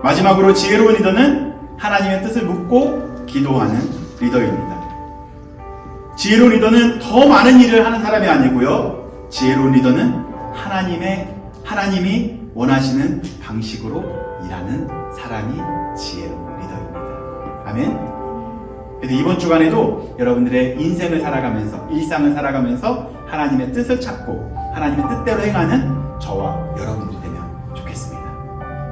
마지막으로 지혜로운 리더는 하나님의 뜻을 묻고 기도하는 리더입니다. 지혜로운 리더는 더 많은 일을 하는 사람이 아니고요, 지혜로운 리더는 하나님이 원하시는 방식으로 일하는 사람이 지혜로운 리더입니다. 아멘. 그래서 이번 주간에도 여러분들의 인생을 살아가면서, 일상을 살아가면서 하나님의 뜻을 찾고 하나님의 뜻대로 행하는 저와 여러분들이 되면 좋겠습니다.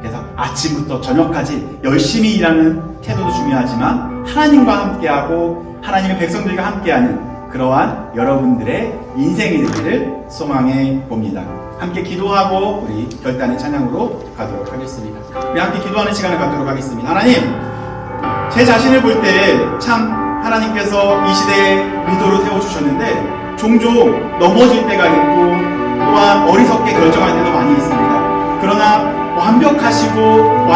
그래서 아침부터 저녁까지 열심히 일하는 태도도 중요하지만 하나님과 함께하고 하나님의 백성들과 함께하는 그러한 여러분들의 인생이 되기를 소망해 봅니다. 함께 기도하고 우리 결단의 찬양으로 가도록 하겠습니다. 우리 함께 기도하는 시간을 갖도록 하겠습니다. 하나님, 제 자신을 볼 때 참 하나님께서 이 시대에 리더로 세워주셨는데 종종 넘어질 때가 있고 또한 어리석게 결정할 때도 많이 있습니다. 그러나 완벽하시고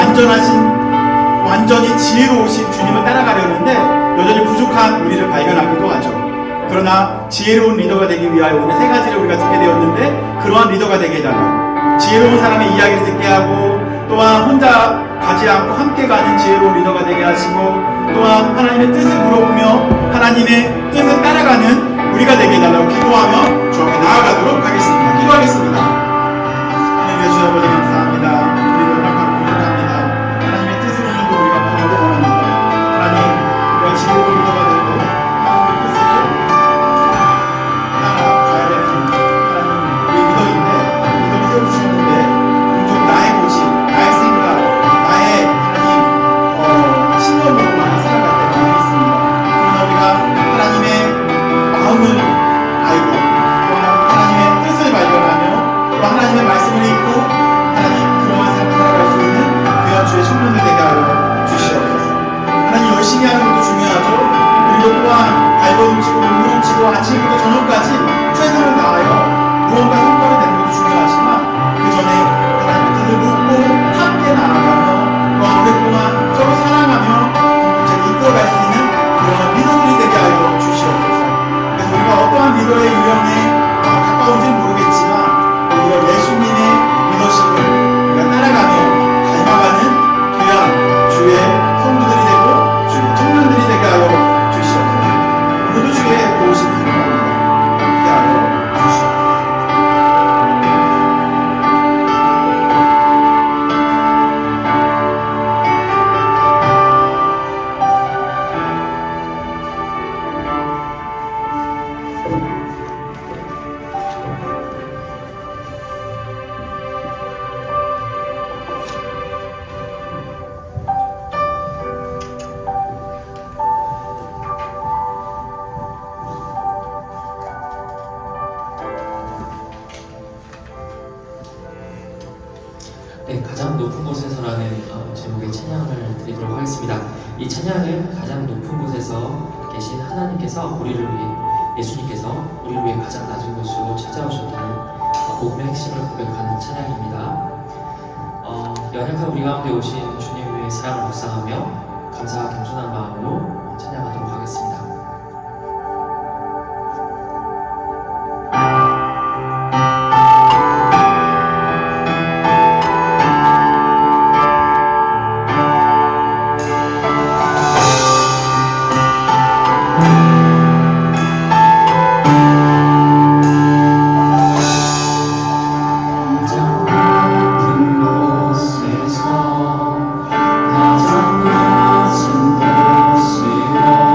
완전히 지혜로우신 주님을 따라가려는데 여전히 부족한 우리를 발견하기도 하죠. 그러나 지혜로운 리더가 되기 위하여 오늘 3가지를 우리가 듣게 되었는데 그러한 리더가 되게 해달라고, 지혜로운 사람의 이야기를 듣게 하고 또한 혼자 가지 않고 함께 가는 지혜로운 리더가 되게 하시고 또한 하나님의 뜻을 물어보며 하나님의 뜻을 따라가는 우리가 되게 해달라고 기도하며 주 앞에 나아가도록 하겠습니다. 기도하겠습니다. 하나님의 주 아버지 감사합니다. 우리 연약하고 부족합니다. 하나님의 뜻을 오늘도 우리가 구하고 원합니다. 하나님, 우리가 지혜로운 리더가 되고 하나님의 뜻을 따라가야 되는 하나님 우리 리더인데 리더를 세워주셨는데 종종 나의 고집, 나의 생각, 나의 하나님 신념으로 많이 살아갈 때가 많이 있습니다. 그러나 우리가 하나님의 마음을 알고 또 하나님의 뜻을 발견하며 또 하나님의 말씀을 읽고 하나님 그러한 삶을 살아갈 수 있는 귀한 주의 청년들 되게 하여 주시옵소서. 하나님 열심히 하는 것도 중요하죠. 그리고 또한 발버둥치고 눈물치고 아침부터 저녁까지 최선을 다하여 무언가 성과를 내는 것도 중요하지만 그 전에 하나님의 뜻을 묻고 함께 나아가며 또한 오랫동안 서로 사랑하며 공동체를 이끌어갈 수 있는 그런 리더들이 되게 하여 주시옵소서. 그래서 우리가 어떠한 리더의 유형에 가까운지는 모르겠지만 오히려 예수님의 리더십을 우리가 따라가며 닮아가는 귀한 주의 성도들이 되고 주의 청년들이 되게 하여 주시옵소서. 오늘도 주의 도우심 기도합니다. 함께하여 주시옵소서. 가장 높은 곳에서라는 제목의 찬양을 드리도록 하겠습니다. 이 찬양은 가장 높은 곳에서 계신 하나님께서 예수님께서 우리를 위해 가장 낮은 곳으로 찾아오셨다는 복음의 핵심을 고백하는 찬양입니다. 연약한 우리 가운데 오신 주님의 사랑을 묵상하며 감사와 겸손한 마음으로 찬양하도록 하겠습니다. 가장 낮은 곳에서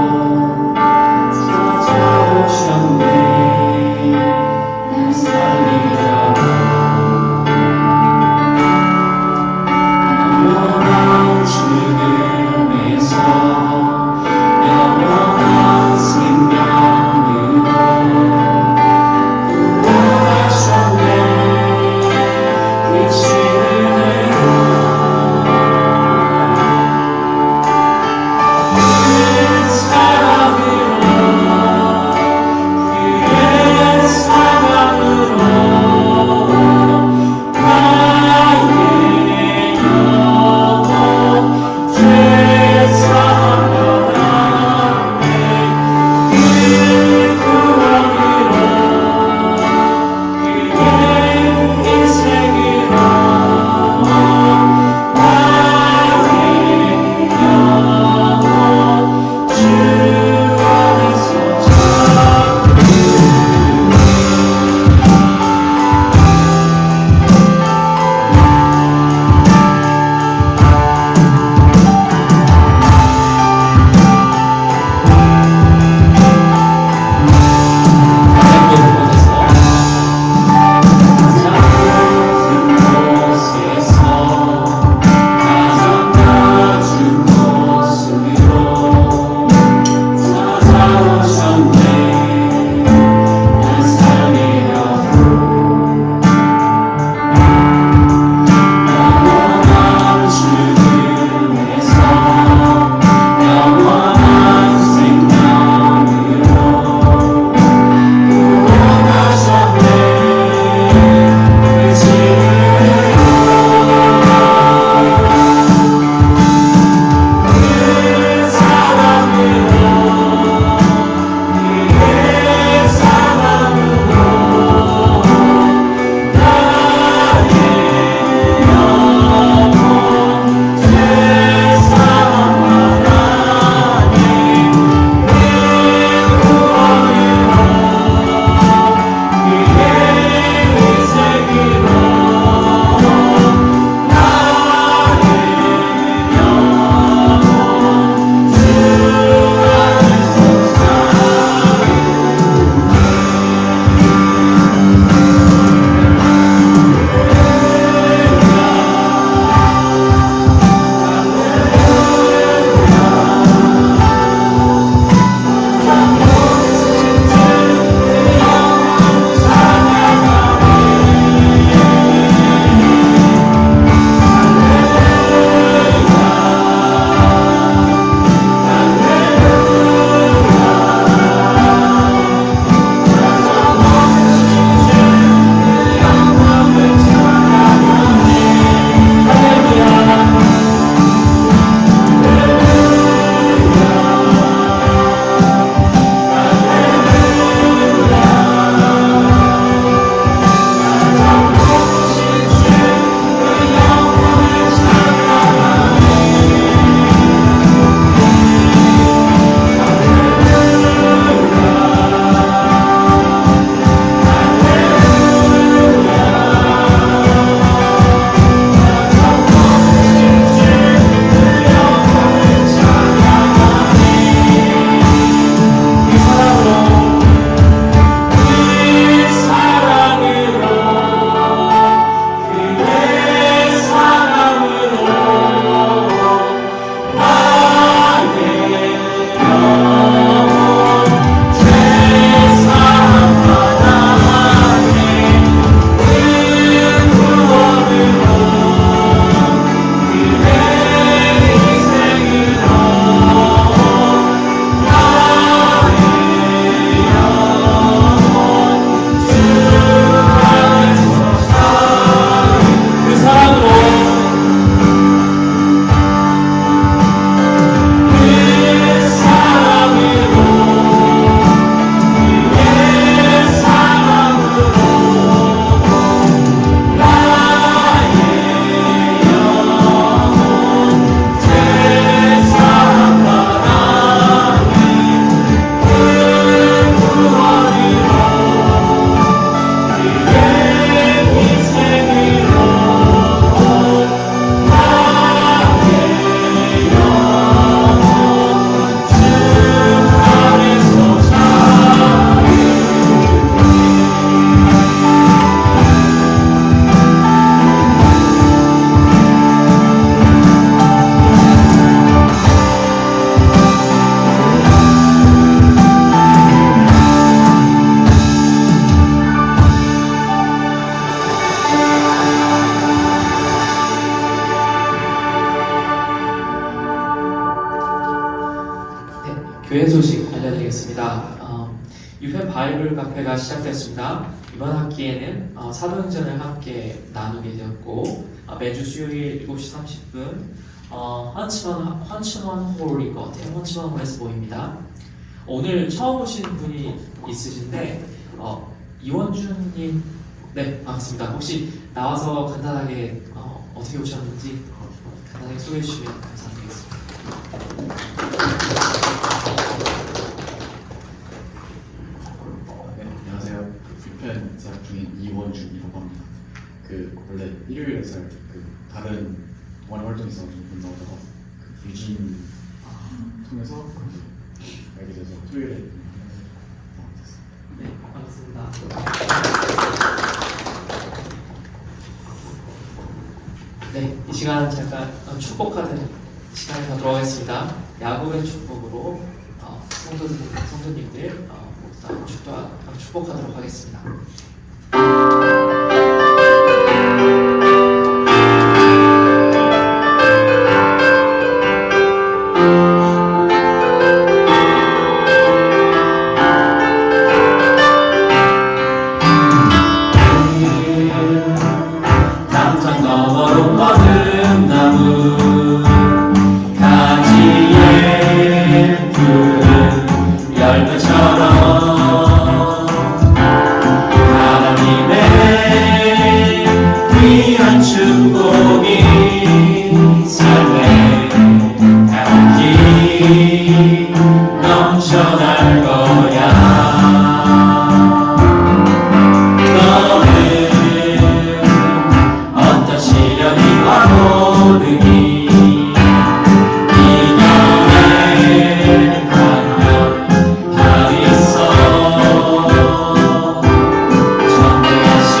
유펜 바이블 카페가 시작됐습니다. 이번 학기에는 사도행전을 함께 나누게 되었고 매주 수요일 7시 30분 헌치먼 홀일 것 같아요. 헌치먼 홀에서 모입니다. 오늘 처음 오신 분이 있으신데 이원준님, 네 반갑습니다. 혹시 나와서 간단하게 어떻게 오셨는지 간단하게 소개해 주시면 감사드리겠습니다. 네, 안녕하세요. 불펜 제작 중인 이원준이라고 합니다. 원래 일요일에서 다른 동아리 활동에서 좀 본다다가 유진 통해서 알게 돼서 토요일에 네 반갑습니다. 네, 이 시간 잠깐 축복하는 시간에 가도록 하겠습니다. 야곱의 축복으로 성도님들 모두 다 축복하도록 하겠습니다. 담장 너머로 뻗은 나무 가지에 푸른 열매처럼 하나님의 귀한 축복이 삶에 가득히 넘쳐날 거야. 어떤 시련이 와오르니 이겨낼 방법이 있어. 전능하신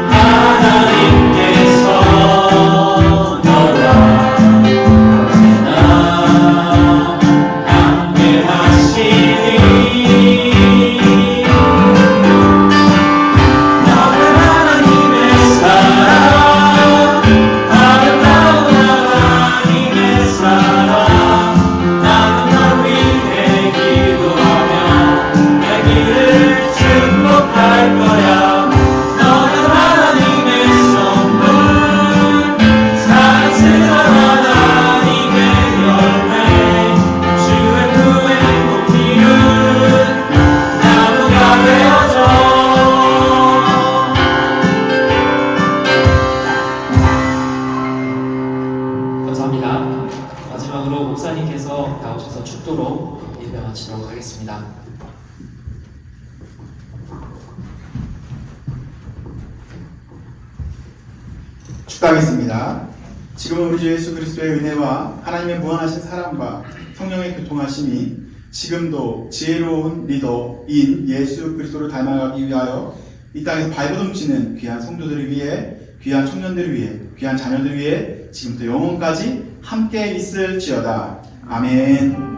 하나님께서 너와 언제나 함께 하시니 너는 하나님의 사랑, 아름다운 하나님의 사랑. 나는 널 위해 기도하며 내 길을 축복할 거야. 너는 하나님의 선물, 사랑스러운 하나님의 열매, 주의 품에 꼭 피운 나무가 되어줘. 감사합니다. 마지막으로 목사님께서 나오셔서 축도로 예배 마치도록 하겠습니다. 축도하겠습니다. 지금은 우리 주 예수 그리스도의 은혜와 하나님의 무한하신 사랑과 성령의 교통하심이 지금도 지혜로운 리더인 예수 그리스도를 닮아가기 위하여 이 땅에서 발버둥치는 귀한 성도들을 위해, 귀한 청년들을 위해, 귀한 자녀들을 위해 지금부터 영원까지 함께 있을지어다. 아멘.